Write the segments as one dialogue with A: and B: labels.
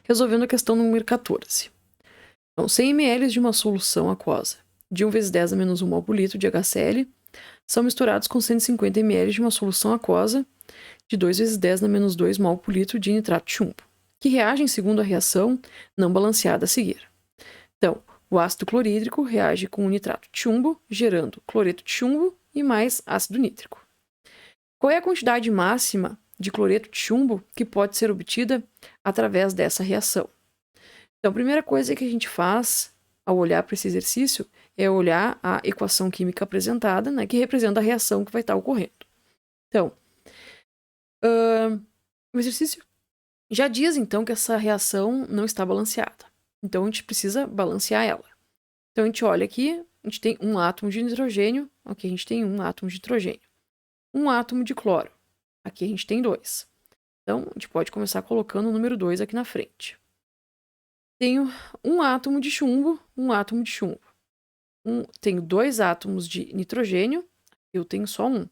A: resolvendo a questão número 14. Então, 100 ml de uma solução aquosa de 1 vezes 10 a menos 1 mol por litro de HCl são misturados com 150 ml de uma solução aquosa de 2 vezes 10 a menos 2 mol por litro de nitrato de chumbo, que reagem segundo a reação não balanceada a seguir. Então, o ácido clorídrico reage com o nitrato de chumbo, gerando cloreto de chumbo e mais ácido nítrico. Qual é a quantidade máxima de cloreto de chumbo que pode ser obtida através dessa reação? Então, a primeira coisa que a gente faz ao olhar para esse exercício é olhar a equação química apresentada, né, que representa a reação que vai estar ocorrendo. Então, o exercício já diz, então, que essa reação não está balanceada. Então, a gente precisa balancear ela. Então, a gente olha aqui, a gente tem um átomo de nitrogênio, aqui a gente tem um átomo de nitrogênio. Um átomo de cloro, aqui a gente tem 2. Então, a gente pode começar colocando o número 2 aqui na frente. Tenho um átomo de chumbo, um átomo de chumbo. Tenho 2 átomos de nitrogênio, eu tenho só um.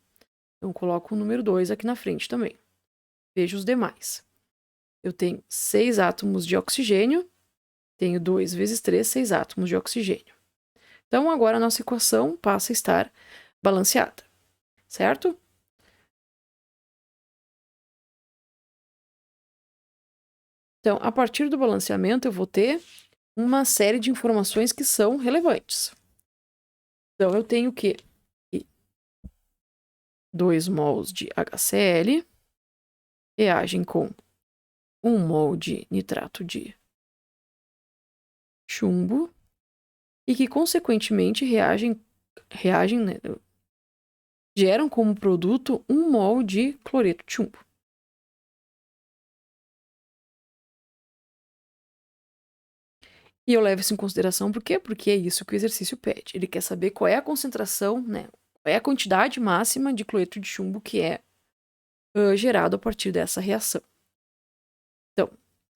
A: Então, eu coloco o número 2 aqui na frente também. Veja os demais. Eu tenho 6 átomos de oxigênio, tenho 2 vezes 3, 6 átomos de oxigênio. Então, agora a nossa equação passa a estar balanceada, certo? Então, a partir do balanceamento, eu vou ter uma série de informações que são relevantes. Então, eu tenho que 2 mols de HCl reagem com 1 mol de nitrato de chumbo e que, consequentemente, né, geram como produto 1 mol de cloreto de chumbo. E eu levo isso em consideração por quê? Porque é isso que o exercício pede. Ele quer saber qual é a concentração, né? Qual é a quantidade máxima de cloreto de chumbo que é gerado a partir dessa reação. Então,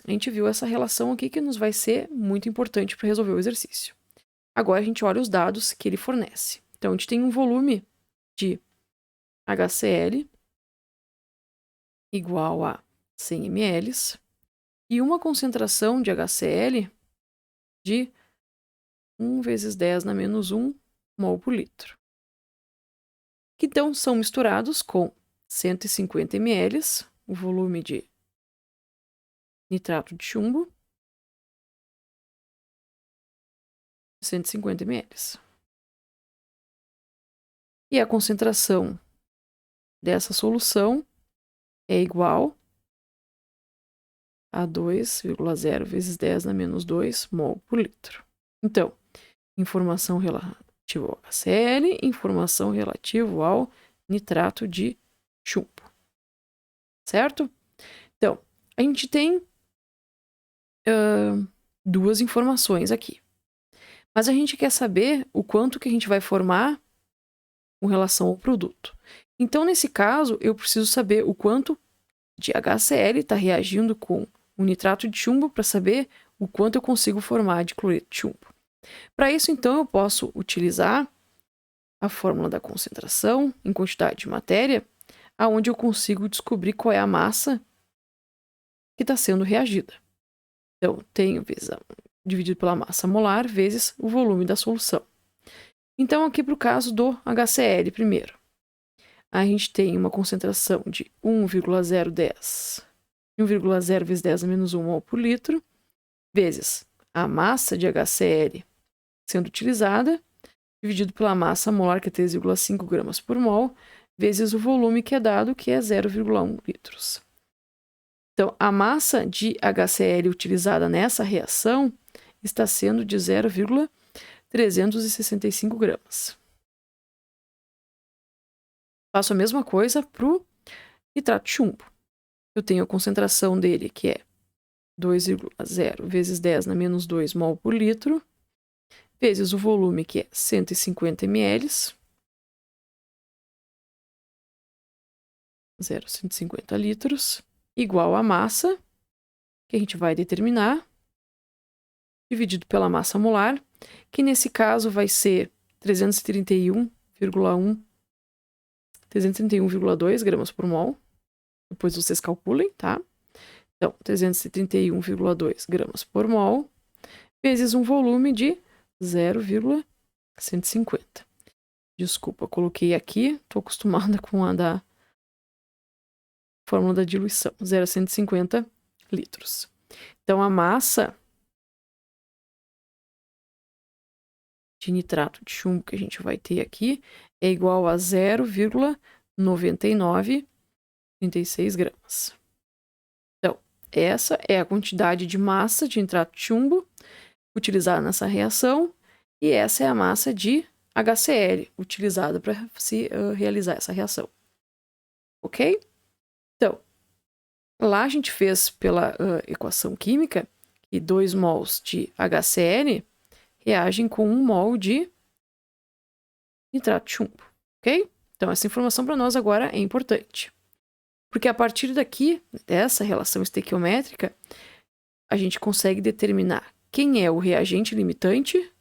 A: a gente viu essa relação aqui que nos vai ser muito importante para resolver o exercício. Agora a gente olha os dados que ele fornece. Então, a gente tem um volume de HCl igual a 100 ml e uma concentração de HCl de 1 vezes 10 na menos 1 mol por litro. Que então são misturados com 150 ml, o volume de nitrato de chumbo, 150 ml. E a concentração dessa solução é igual a 2,0 vezes 10 na menos 2 mol por litro. Então, informação relativa ao HCl, informação relativa ao nitrato de chumbo. Certo? Então, a gente tem 2 informações aqui. Mas a gente quer saber o quanto que a gente vai formar com relação ao produto. Então, nesse caso, eu preciso saber o quanto de HCl está reagindo com o nitrato de chumbo para saber o quanto eu consigo formar de cloreto de chumbo. Para isso, então, eu posso utilizar a fórmula da concentração em quantidade de matéria, aonde eu consigo descobrir qual é a massa que está sendo reagida. Então, tenho dividido pela massa molar vezes o volume da solução. Então, aqui para o caso do HCl primeiro, a gente tem uma concentração de 1,0 vezes 10 a menos 1 mol por litro, vezes a massa de HCl sendo utilizada, dividido pela massa molar, que é 3,5 gramas por mol, vezes o volume que é dado, que é 0,1 litros. Então, a massa de HCl utilizada nessa reação está sendo de 0,365 gramas. Faço a mesma coisa para o nitrato de chumbo. Eu tenho a concentração dele, que é 2,0 vezes 10 na menos 2 mol por litro, vezes o volume, que é 150 ml, 150 litros, igual a massa, que a gente vai determinar, dividido pela massa molar, que nesse caso vai ser 331,2 gramas por mol. Depois vocês calculem, tá? Então, 331,2 gramas por mol, vezes um volume de 0,150. Desculpa, coloquei aqui, estou acostumada com a da fórmula da diluição, 0,150 litros. Então, a massa de nitrato de chumbo que a gente vai ter aqui é igual a 0,9936 gramas. Então, essa é a quantidade de massa de nitrato de chumbo utilizada nessa reação, e essa é a massa de HCl utilizada para se realizar essa reação. Ok? Então, lá a gente fez pela equação química que 2 mols de HCl reagem com 1 mol de nitrato de chumbo. Ok? Então, essa informação para nós agora é importante. Porque a partir daqui, dessa relação estequiométrica, a gente consegue determinar quem é o reagente limitante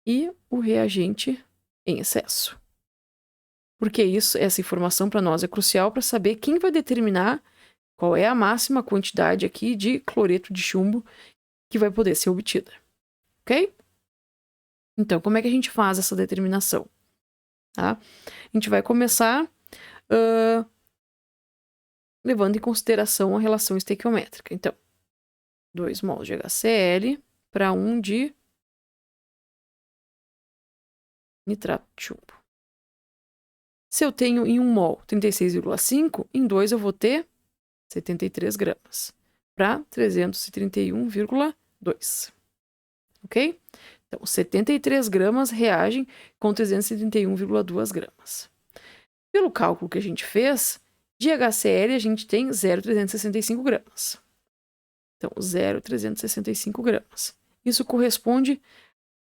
A: e o reagente em excesso. Porque essa informação para nós é crucial para saber quem vai determinar qual é a máxima quantidade aqui de cloreto de chumbo que vai poder ser obtida. Ok? Então, como é que a gente faz essa determinação? Tá? A gente vai começar levando em consideração a relação estequiométrica. Então, 2 mols de HCl para 1 de nitrato de chumbo. Se eu tenho em 1 mol 36,5, em 2 eu vou ter 73 gramas para 331,2. Ok? Então, 73 gramas reagem com 331,2 gramas. Pelo cálculo que a gente fez, de HCl a gente tem 0,365 gramas. Então, 0,365 gramas. Isso corresponde,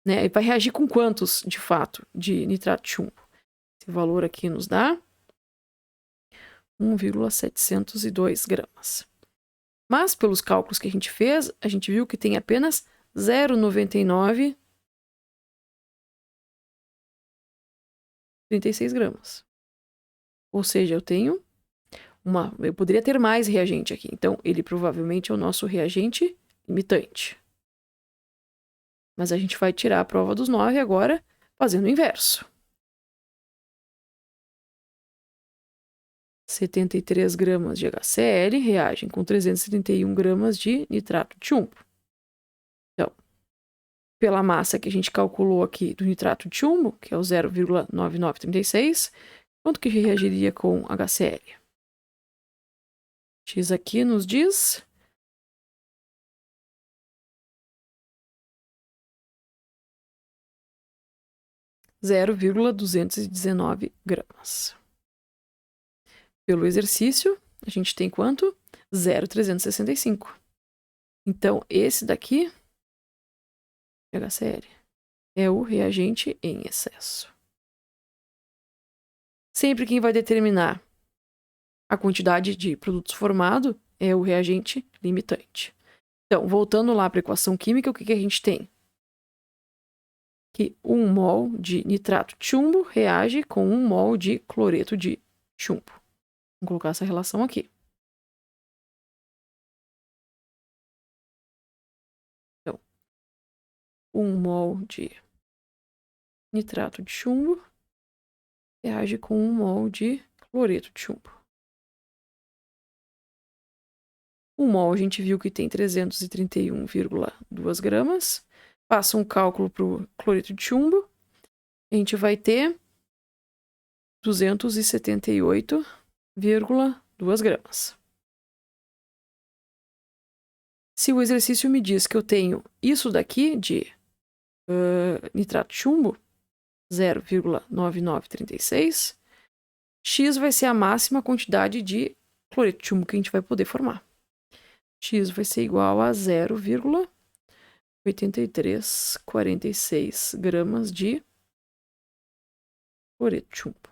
A: né, e vai reagir com quantos, de fato, de nitrato de chumbo? Esse valor aqui nos dá 1,702 gramas. Mas, pelos cálculos que a gente fez, a gente viu que tem apenas 0,9936 gramas. Ou seja, eu poderia ter mais reagente aqui. Então, ele provavelmente é o nosso reagente limitante. Mas a gente vai tirar a prova dos 9 agora, fazendo o inverso. 73 gramas de HCl reagem com 331 gramas de nitrato de chumbo. Então, pela massa que a gente calculou aqui do nitrato de chumbo, que é o 0,9936, quanto que reagiria com HCl? X aqui nos diz 0,219 gramas. Pelo exercício, a gente tem quanto? 0,365. Então, esse daqui, HCl, é o reagente em excesso. Sempre quem vai determinar a quantidade de produtos formado é o reagente limitante. Então, voltando lá para a equação química, o que a gente tem? Que 1 mol de nitrato de chumbo reage com 1 mol de cloreto de chumbo. Vamos colocar essa relação aqui. Então, 1 mol de nitrato de chumbo reage com 1 mol de cloreto de chumbo. 1 mol a gente viu que tem 331,2 gramas. Passa um cálculo para o cloreto de chumbo. A gente vai ter 278,2 gramas. Se o exercício me diz que eu tenho isso daqui de nitrato de chumbo, 0,9936, X vai ser a máxima quantidade de cloreto de chumbo que a gente vai poder formar. X vai ser igual a 0,8346 gramas de cloreto de chumbo.